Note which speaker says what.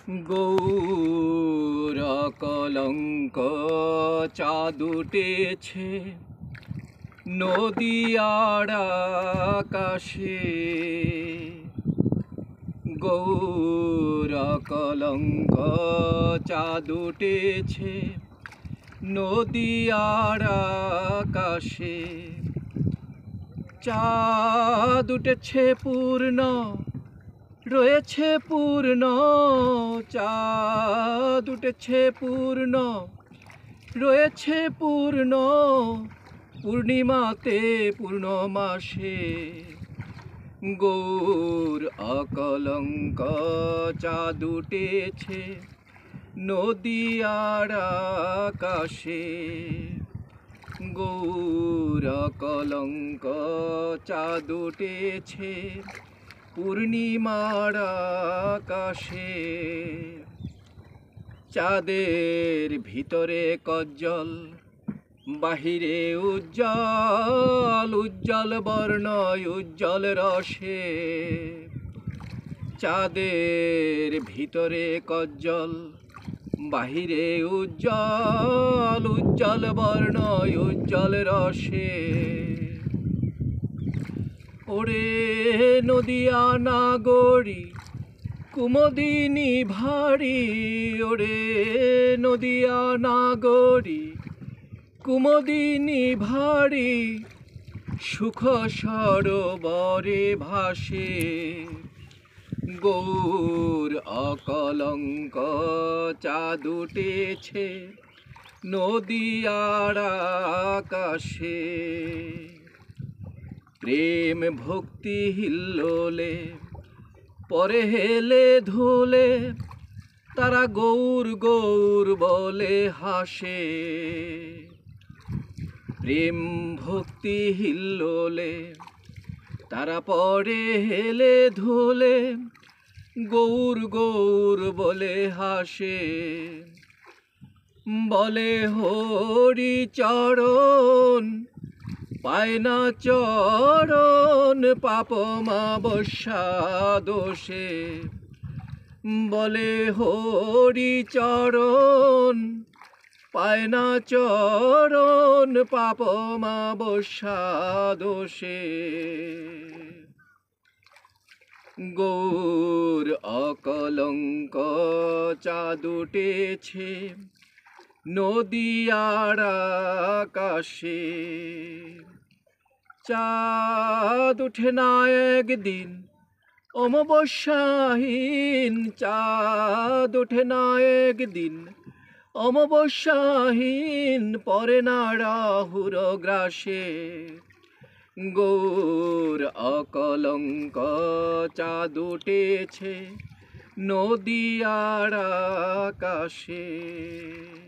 Speaker 1: গৌর কলঙ্ক চাঁদ উঠেছে নদীয়ার আকাশে। গৌর কলঙ্ক চাঁদ উঠেছে নদীয়ার আকাশে। চাঁদ উঠেছে পূর্ণ রয়েছে পূর্ণ, চাঁদ উঠেছে পূর্ণ রয়েছে পূর্ণ, পূর্ণিমাতে পূর্ণমাসে। গৌর অকলঙ্ক চাঁদ উঠেছে নদীয়ার আকাশে। গৌর কলঙ্ক চাঁদ উঠেছে পূর্ণিমার আকাশে। চাঁদের ভিতরে কজ্জল বাহিরে উজ্জ্বল, উজ্জ্বল বর্ণ উজ্জ্বল রসে। চাঁদের ভিতরে কজ্জল বাহিরে উজ্জ্বল, উজ্জ্বল বর্ণ উজ্জ্বল রসে। ওরে নদিয়া নাগরী কুমুদিনী ভারী, ওরে নদিয়া নাগরী কুমুদিনী ভারী, সুখ সরোবরে ভাসে। গৌর অকলঙ্ক চাঁদ উঠেছে নদীয়ার আকাশে। প্রেম ভক্তি হিল্লোলে পরে হেলে ধুলে, তারা গৌর গৌর বলে হাসে। প্রেম ভক্তি হিল্লোলে তারা পরে হেলে ধুলে, গৌর গৌর বলে হাসে। বলে হরি চরণ পায় না চরণ, পাপ মাবস্যা দোষে। বলে হরি চরণ পায় না চরণ, পাপ মাবস্যা দোষে। গৌর অকলঙ্ক চাঁদ উঠেছে নদীয়ার আকাশে। চাঁদ উঠে না একদিন অমাবস্যাহীন, চাঁদ ওঠে না একদিন অমাবস্যাহীন, পরে না রাহুর গ্রাসে। গৌর অকলঙ্ক চাঁদ উঠেছে নদীয়ার আকাশে।